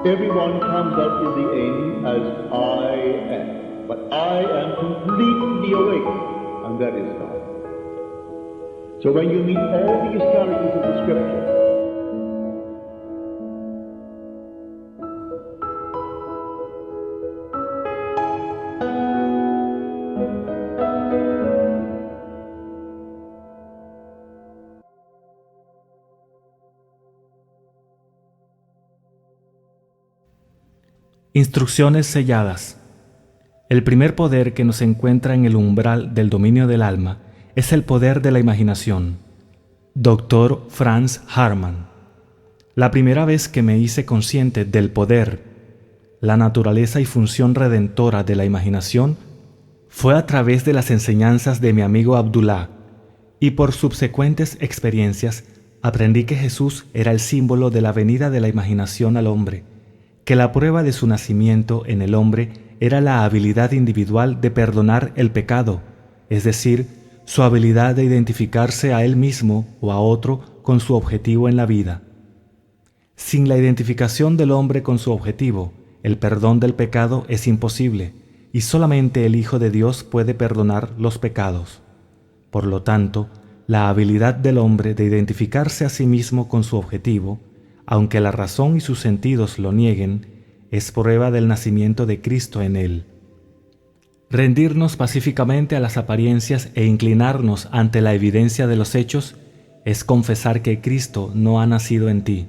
Everyone comes up in the end as I am, but I am completely awake, and that is God. So when you meet all these characters of the Scripture, Instrucciones selladas. El primer poder que nos encuentra en el umbral del dominio del alma es el poder de la imaginación. Dr. Franz Hartmann. La primera vez que me hice consciente del poder, la naturaleza y función redentora de la imaginación fue a través de las enseñanzas de mi amigo Abdullah, y por subsecuentes experiencias aprendí que Jesús era el símbolo de la venida de la imaginación al hombre, que la prueba de su nacimiento en el hombre era la habilidad individual de perdonar el pecado, es decir, su habilidad de identificarse a él mismo o a otro con su objetivo en la vida. Sin la identificación del hombre con su objetivo, el perdón del pecado es imposible, y solamente el Hijo de Dios puede perdonar los pecados. Por lo tanto, la habilidad del hombre de identificarse a sí mismo con su objetivo, aunque la razón y sus sentidos lo nieguen, es prueba del nacimiento de Cristo en él. Rendirnos pacíficamente a las apariencias e inclinarnos ante la evidencia de los hechos es confesar que Cristo no ha nacido en ti.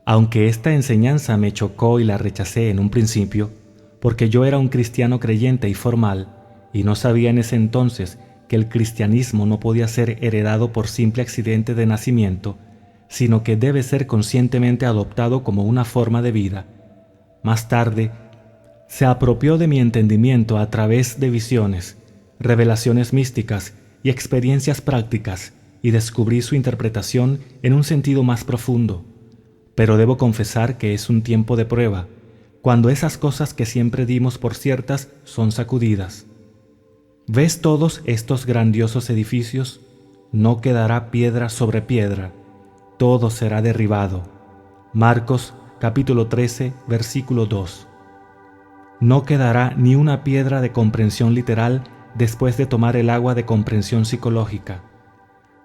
Aunque esta enseñanza me chocó y la rechacé en un principio, porque yo era un cristiano creyente y formal, y no sabía en ese entonces que el cristianismo no podía ser heredado por simple accidente de nacimiento, sino que debe ser conscientemente adoptado como una forma de vida. Más tarde, se apropió de mi entendimiento a través de visiones, revelaciones místicas y experiencias prácticas, y descubrí su interpretación en un sentido más profundo. Pero debo confesar que es un tiempo de prueba, cuando esas cosas que siempre dimos por ciertas son sacudidas. ¿Ves todos estos grandiosos edificios? No quedará piedra sobre piedra. Todo será derribado. Marcos capítulo 13, versículo 2. No quedará ni una piedra de comprensión literal después de tomar el agua de comprensión psicológica.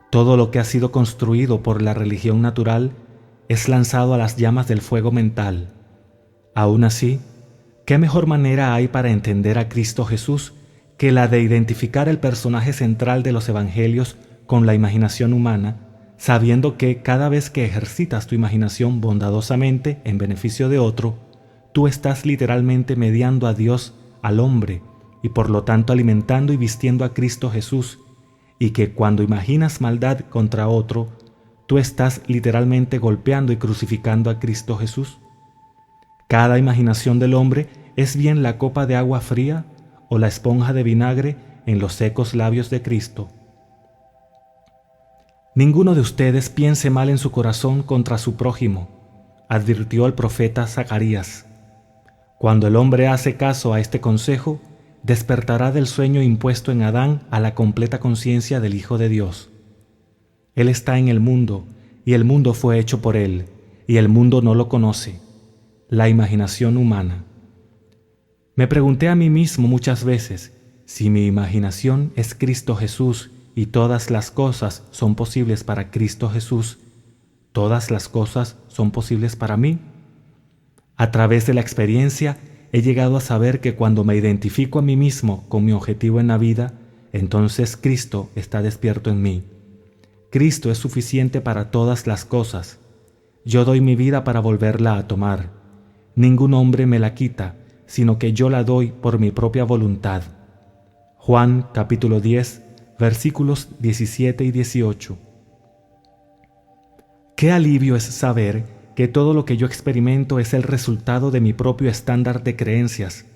Todo lo que ha sido construido por la religión natural es lanzado a las llamas del fuego mental. Aún así, ¿qué mejor manera hay para entender a Cristo Jesús que la de identificar el personaje central de los evangelios con la imaginación humana, sabiendo que cada vez que ejercitas tu imaginación bondadosamente en beneficio de otro, tú estás literalmente mediando a Dios al hombre y por lo tanto alimentando y vistiendo a Cristo Jesús, y que cuando imaginas maldad contra otro, tú estás literalmente golpeando y crucificando a Cristo Jesús? Cada imaginación del hombre es bien la copa de agua fría o la esponja de vinagre en los secos labios de Cristo. Ninguno de ustedes piense mal en su corazón contra su prójimo, advirtió el profeta Zacarías. Cuando el hombre hace caso a este consejo, despertará del sueño impuesto en Adán a la completa conciencia del Hijo de Dios. Él está en el mundo, y el mundo fue hecho por él, y el mundo no lo conoce. La imaginación humana. Me pregunté a mí mismo muchas veces, si mi imaginación es Cristo Jesús y todas las cosas son posibles para Cristo Jesús, ¿todas las cosas son posibles para mí? A través de la experiencia he llegado a saber que cuando me identifico a mí mismo con mi objetivo en la vida, entonces Cristo está despierto en mí. Cristo es suficiente para todas las cosas. Yo doy mi vida para volverla a tomar. Ningún hombre me la quita, sino que yo la doy por mi propia voluntad. Juan capítulo 10, versículos 17 y 18. Qué alivio es saber que todo lo que yo experimento es el resultado de mi propio estándar de creencias,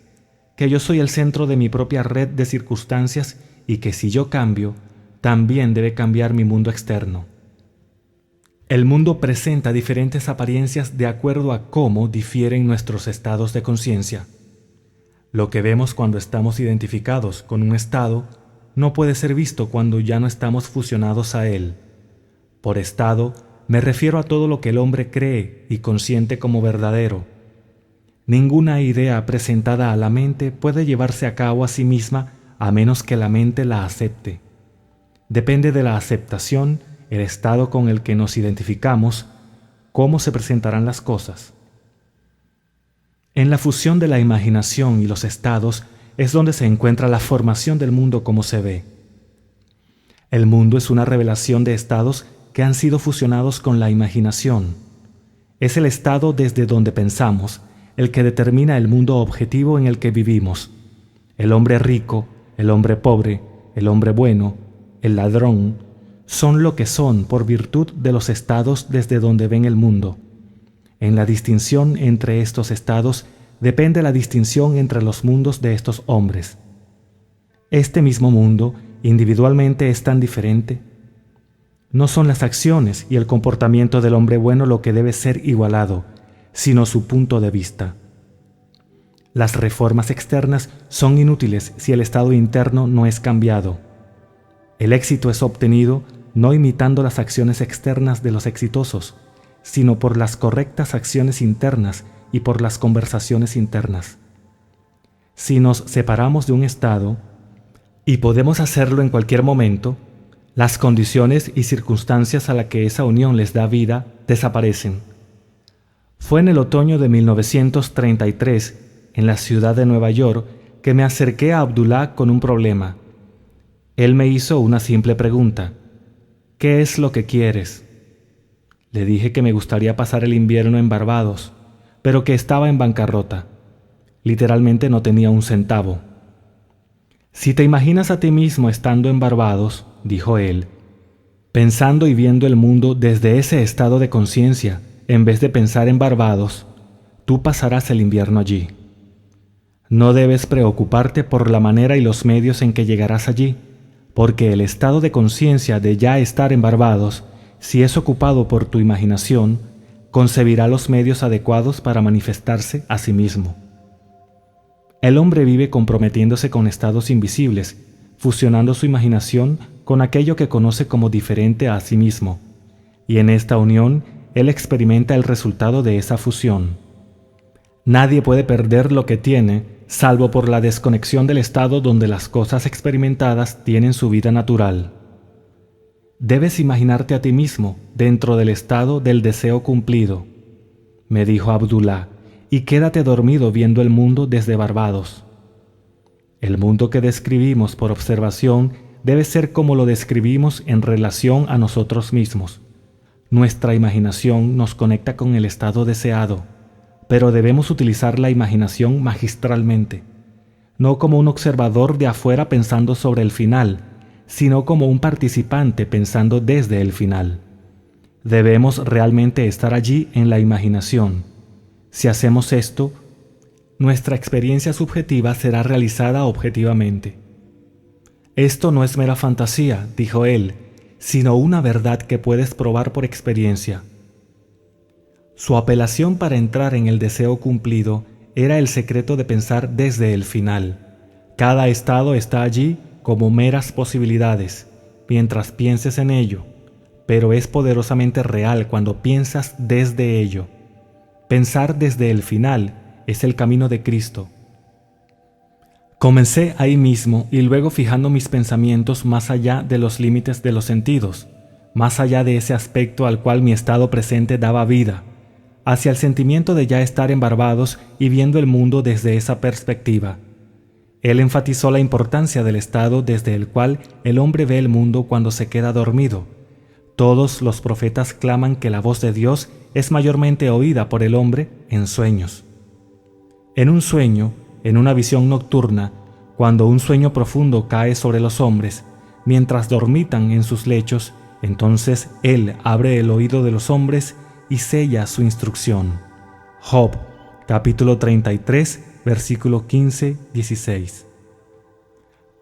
que yo soy el centro de mi propia red de circunstancias y que si yo cambio, también debe cambiar mi mundo externo. El mundo presenta diferentes apariencias de acuerdo a cómo difieren nuestros estados de conciencia. Lo que vemos cuando estamos identificados con un estado no puede ser visto cuando ya no estamos fusionados a él. Por estado, me refiero a todo lo que el hombre cree y consiente como verdadero, Ninguna idea presentada a la mente puede llevarse a cabo a sí misma a menos que la mente la acepte. Depende de la aceptación, el estado con el que nos identificamos, cómo se presentarán las cosas. En la fusión de la imaginación y los estados es donde se encuentra la formación del mundo como se ve. El mundo es una revelación de estados que han sido fusionados con la imaginación. Es el estado desde donde pensamos, el que determina el mundo objetivo en el que vivimos. El hombre rico, el hombre pobre, el hombre bueno, el ladrón, son lo que son por virtud de los estados desde donde ven el mundo. En la distinción entre estos estados depende la distinción entre los mundos de estos hombres. Este mismo mundo individualmente es tan diferente. No son las acciones y el comportamiento del hombre bueno lo que debe ser igualado, sino su punto de vista. Las reformas externas son inútiles si el estado interno no es cambiado. El éxito es obtenido no imitando las acciones externas de los exitosos, sino por las correctas acciones internas y por las conversaciones internas. Si nos separamos de un estado, y podemos hacerlo en cualquier momento, las condiciones y circunstancias a las que esa unión les da vida desaparecen. Fue en el otoño de 1933, en la ciudad de Nueva York, que me acerqué a Abdullah con un problema. Él me hizo una simple pregunta: ¿qué es lo que quieres? Le dije que me gustaría pasar el invierno en Barbados, pero que estaba en bancarrota. Literalmente no tenía un centavo. Si te imaginas a ti mismo estando en Barbados, dijo él, pensando y viendo el mundo desde ese estado de conciencia, en vez de pensar en Barbados, tú pasarás el invierno allí. No debes preocuparte por la manera y los medios en que llegarás allí, porque el estado de conciencia de ya estar en Barbados, si es ocupado por tu imaginación, concebirá los medios adecuados para manifestarse a sí mismo. El hombre vive comprometiéndose con estados invisibles, fusionando su imaginación con aquello que conoce como diferente a sí mismo, y en esta unión él experimenta el resultado de esa fusión. Nadie puede perder lo que tiene, salvo por la desconexión del estado donde las cosas experimentadas tienen su vida natural. Debes imaginarte a ti mismo dentro del estado del deseo cumplido, me dijo Abdullah, y quédate dormido viendo el mundo desde Barbados. El mundo que describimos por observación debe ser como lo describimos en relación a nosotros mismos. Nuestra imaginación nos conecta con el estado deseado, pero debemos utilizar la imaginación magistralmente, no como un observador de afuera pensando sobre el final, sino como un participante pensando desde el final. Debemos realmente estar allí en la imaginación. Si hacemos esto, nuestra experiencia subjetiva será realizada objetivamente. Esto no es mera fantasía, dijo él, sino una verdad que puedes probar por experiencia. Su apelación para entrar en el deseo cumplido era el secreto de pensar desde el final. Cada estado está allí como meras posibilidades, mientras pienses en ello, pero es poderosamente real cuando piensas desde ello. Pensar desde el final es el camino de Cristo. Comencé ahí mismo y luego fijando mis pensamientos más allá de los límites de los sentidos, más allá de ese aspecto al cual mi estado presente daba vida, hacia el sentimiento de ya estar en Barbados y viendo el mundo desde esa perspectiva. Él enfatizó la importancia del estado desde el cual el hombre ve el mundo cuando se queda dormido. Todos los profetas claman que la voz de Dios es mayormente oída por el hombre en sueños. En un sueño, en una visión nocturna, cuando un sueño profundo cae sobre los hombres, mientras dormitan en sus lechos, entonces Él abre el oído de los hombres y sella su instrucción. Job, capítulo 33, versículo 15-16.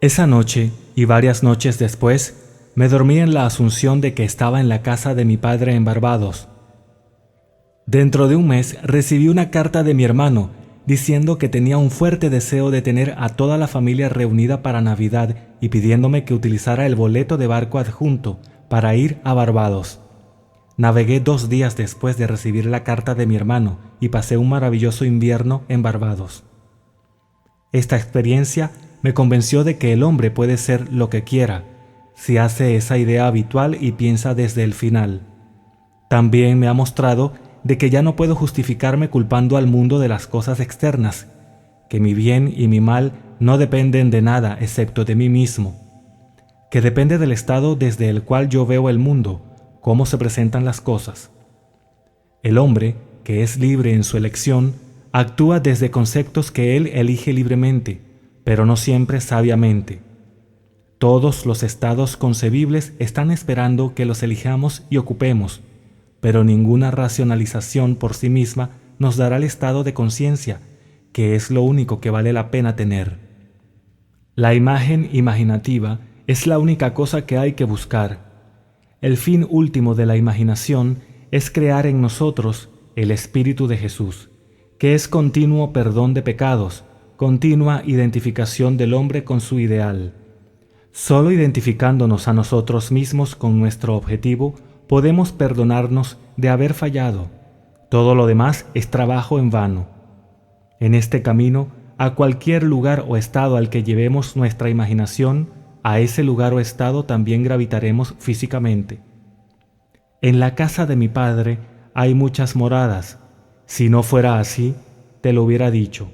Esa noche, y varias noches después, me dormí en la asunción de que estaba en la casa de mi padre en Barbados. Dentro de un mes recibí una carta de mi hermano diciendo que tenía un fuerte deseo de tener a toda la familia reunida para Navidad y pidiéndome que utilizara el boleto de barco adjunto para ir a Barbados. Navegué 2 días después de recibir la carta de mi hermano y pasé un maravilloso invierno en Barbados. Esta experiencia me convenció de que el hombre puede ser lo que quiera, si hace esa idea habitual y piensa desde el final. También me ha mostrado de que ya no puedo justificarme culpando al mundo de las cosas externas, que mi bien y mi mal no dependen de nada excepto de mí mismo, que depende del estado desde el cual yo veo el mundo, cómo se presentan las cosas. El hombre, que es libre en su elección, actúa desde conceptos que él elige libremente, pero no siempre sabiamente. Todos los estados concebibles están esperando que los elijamos y ocupemos, pero ninguna racionalización por sí misma nos dará el estado de conciencia, que es lo único que vale la pena tener. La imagen imaginativa es la única cosa que hay que buscar. El fin último de la imaginación es crear en nosotros el Espíritu de Jesús, que es continuo perdón de pecados, continua identificación del hombre con su ideal. Solo identificándonos a nosotros mismos con nuestro objetivo, podemos perdonarnos de haber fallado. Todo lo demás es trabajo en vano. En este camino, a cualquier lugar o estado al que llevemos nuestra imaginación, a ese lugar o estado también gravitaremos físicamente. En la casa de mi padre hay muchas moradas. Si no fuera así, te lo hubiera dicho.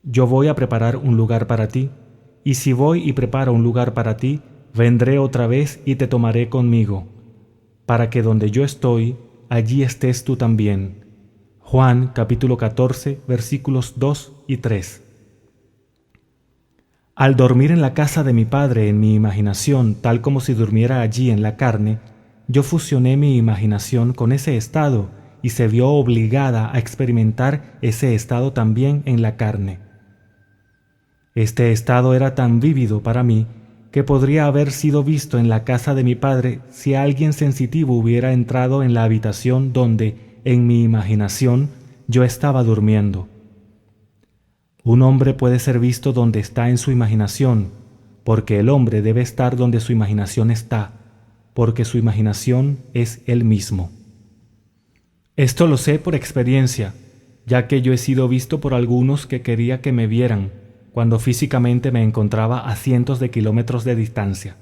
Yo voy a preparar un lugar para ti, y si voy y preparo un lugar para ti, vendré otra vez y te tomaré conmigo, para que donde yo estoy, allí estés tú también. Juan capítulo 14, versículos 2 y 3. Al dormir en la casa de mi padre en mi imaginación, tal como si durmiera allí en la carne, yo fusioné mi imaginación con ese estado y se vio obligada a experimentar ese estado también en la carne. Este estado era tan vívido para mí que podría haber sido visto en la casa de mi padre si alguien sensitivo hubiera entrado en la habitación donde, en mi imaginación, yo estaba durmiendo. Un hombre puede ser visto donde está en su imaginación, porque el hombre debe estar donde su imaginación está, porque su imaginación es él mismo. Esto lo sé por experiencia, ya que yo he sido visto por algunos que quería que me vieran, cuando físicamente me encontraba a cientos de kilómetros de distancia.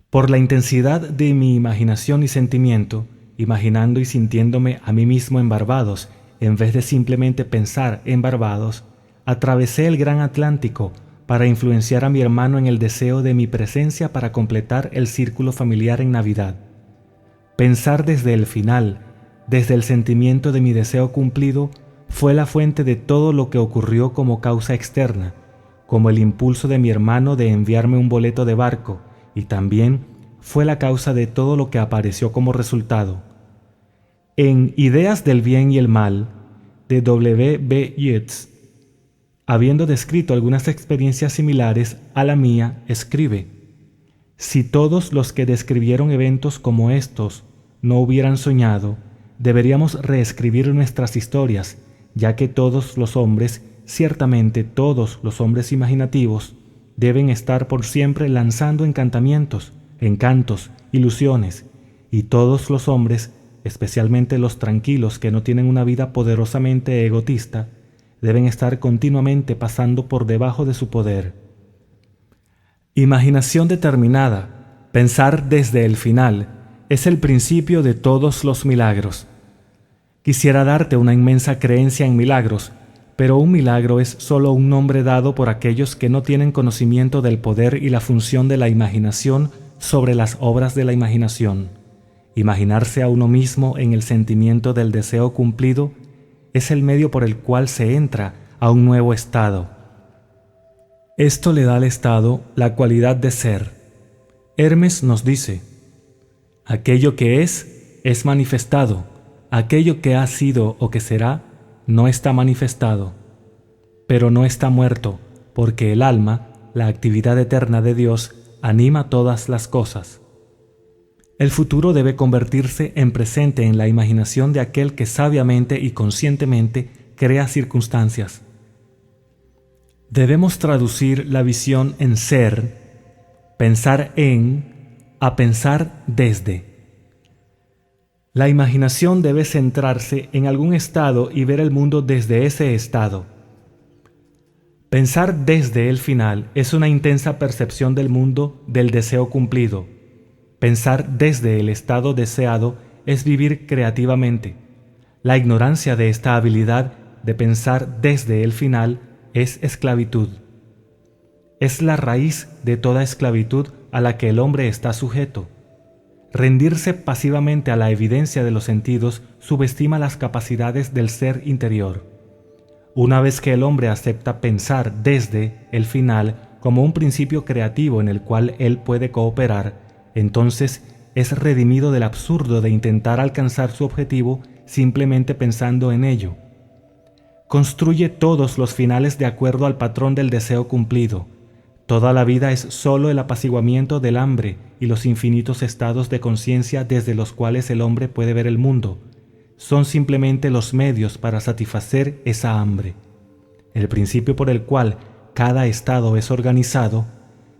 Por la intensidad de mi imaginación y sentimiento, imaginando y sintiéndome a mí mismo en Barbados, en vez de simplemente pensar en Barbados, atravesé el gran Atlántico para influenciar a mi hermano en el deseo de mi presencia para completar el círculo familiar en Navidad. Pensar desde el final, desde el sentimiento de mi deseo cumplido, fue la fuente de todo lo que ocurrió como causa externa, como el impulso de mi hermano de enviarme un boleto de barco, y también fue la causa de todo lo que apareció como resultado. En Ideas del Bien y el Mal, de W. B. Yeats, habiendo descrito algunas experiencias similares a la mía, escribe: si todos los que describieron eventos como estos no hubieran soñado, deberíamos reescribir nuestras historias, ya que todos los hombres, ciertamente todos los hombres imaginativos, deben estar por siempre lanzando encantamientos, encantos, ilusiones, y todos los hombres, especialmente los tranquilos que no tienen una vida poderosamente egotista, deben estar continuamente pasando por debajo de su poder. Imaginación determinada, pensar desde el final, es el principio de todos los milagros. Quisiera darte una inmensa creencia en milagros, pero un milagro es solo un nombre dado por aquellos que no tienen conocimiento del poder y la función de la imaginación sobre las obras de la imaginación. Imaginarse a uno mismo en el sentimiento del deseo cumplido es el medio por el cual se entra a un nuevo estado. Esto le da al estado la cualidad de ser. Hermes nos dice: aquello que es manifestado, aquello que ha sido o que será, no está manifestado, pero no está muerto, porque el alma, la actividad eterna de Dios, anima todas las cosas. El futuro debe convertirse en presente en la imaginación de aquel que sabiamente y conscientemente crea circunstancias. Debemos traducir la visión en ser, pensar en, a pensar desde. La imaginación debe centrarse en algún estado y ver el mundo desde ese estado. Pensar desde el final es una intensa percepción del mundo del deseo cumplido. Pensar desde el estado deseado es vivir creativamente. La ignorancia de esta habilidad de pensar desde el final es esclavitud. Es la raíz de toda esclavitud a la que el hombre está sujeto. Rendirse pasivamente a la evidencia de los sentidos subestima las capacidades del ser interior. Una vez que el hombre acepta pensar desde el final como un principio creativo en el cual él puede cooperar, entonces es redimido del absurdo de intentar alcanzar su objetivo simplemente pensando en ello. Construye todos los finales de acuerdo al patrón del deseo cumplido. Toda la vida es solo el apaciguamiento del hambre y los infinitos estados de conciencia desde los cuales el hombre puede ver el mundo. Son simplemente los medios para satisfacer esa hambre. El principio por el cual cada estado es organizado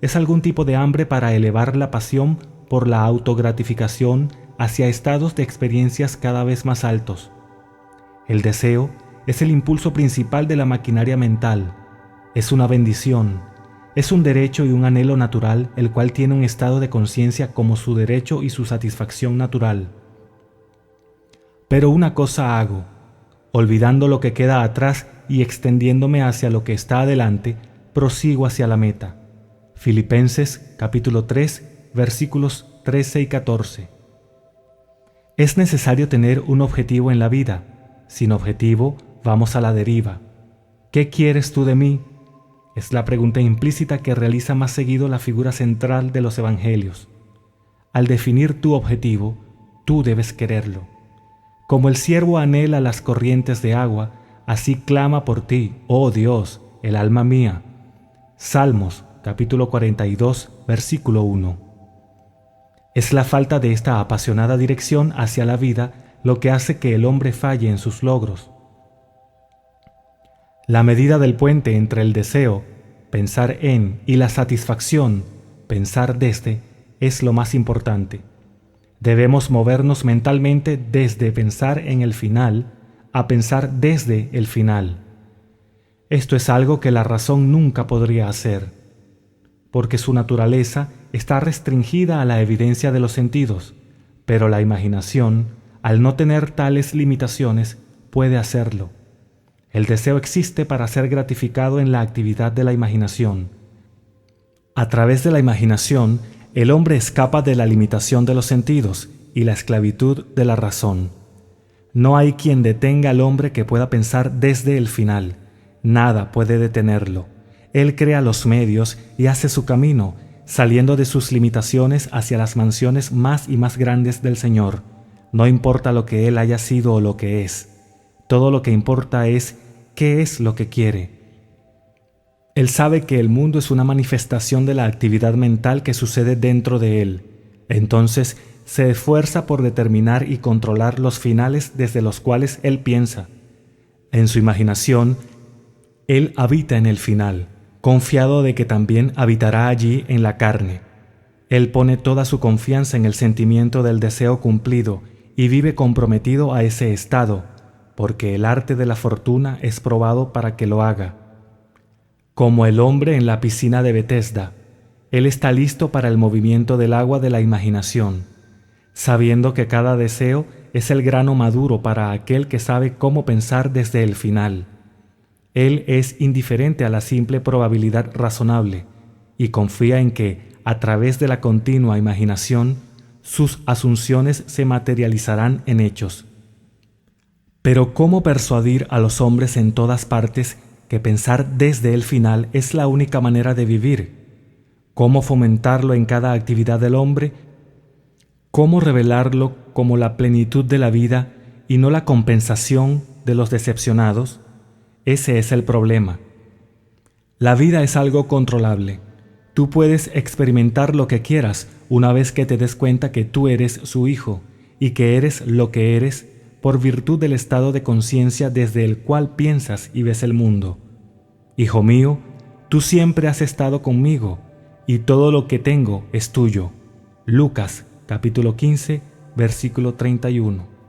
es algún tipo de hambre para elevar la pasión por la autogratificación hacia estados de experiencias cada vez más altos. El deseo es el impulso principal de la maquinaria mental. Es una bendición. Es un derecho y un anhelo natural, el cual tiene un estado de conciencia como su derecho y su satisfacción natural. Pero una cosa hago, olvidando lo que queda atrás y extendiéndome hacia lo que está adelante, prosigo hacia la meta. Filipenses capítulo 3, versículos 13 y 14. Es necesario tener un objetivo en la vida. Sin objetivo, vamos a la deriva. ¿Qué quieres tú de mí? Es la pregunta implícita que realiza más seguido la figura central de los evangelios. Al definir tu objetivo, tú debes quererlo. Como el ciervo anhela las corrientes de agua, así clama por ti, oh Dios, el alma mía. Salmos, capítulo 42, versículo 1. Es la falta de esta apasionada dirección hacia la vida lo que hace que el hombre falle en sus logros. La medida del puente entre el deseo, pensar en, y la satisfacción, pensar desde, es lo más importante. Debemos movernos mentalmente desde pensar en el final a pensar desde el final. Esto es algo que la razón nunca podría hacer, porque su naturaleza está restringida a la evidencia de los sentidos, pero la imaginación, al no tener tales limitaciones, puede hacerlo. El deseo existe para ser gratificado en la actividad de la imaginación. A través de la imaginación, el hombre escapa de la limitación de los sentidos y la esclavitud de la razón. No hay quien detenga al hombre que pueda pensar desde el final. Nada puede detenerlo. Él crea los medios y hace su camino, saliendo de sus limitaciones hacia las mansiones más y más grandes del Señor. No importa lo que él haya sido o lo que es. Todo lo que importa es qué es lo que quiere. Él sabe que el mundo es una manifestación de la actividad mental que sucede dentro de él. Entonces, se esfuerza por determinar y controlar los finales desde los cuales él piensa. En su imaginación, él habita en el final, confiado de que también habitará allí en la carne. Él pone toda su confianza en el sentimiento del deseo cumplido y vive comprometido a ese estado, porque el arte de la fortuna es probado para que lo haga. Como el hombre en la piscina de Betesda, él está listo para el movimiento del agua de la imaginación, sabiendo que cada deseo es el grano maduro para aquel que sabe cómo pensar desde el final. Él es indiferente a la simple probabilidad razonable y confía en que, a través de la continua imaginación, sus asunciones se materializarán en hechos. Pero ¿cómo persuadir a los hombres en todas partes que pensar desde el final es la única manera de vivir? ¿Cómo fomentarlo en cada actividad del hombre? ¿Cómo revelarlo como la plenitud de la vida y no la compensación de los decepcionados? Ese es el problema. La vida es algo controlable. Tú puedes experimentar lo que quieras una vez que te des cuenta que tú eres su hijo y que eres lo que eres por virtud del estado de conciencia desde el cual piensas y ves el mundo. Hijo mío, tú siempre has estado conmigo, y todo lo que tengo es tuyo. Lucas, capítulo 15, versículo 31.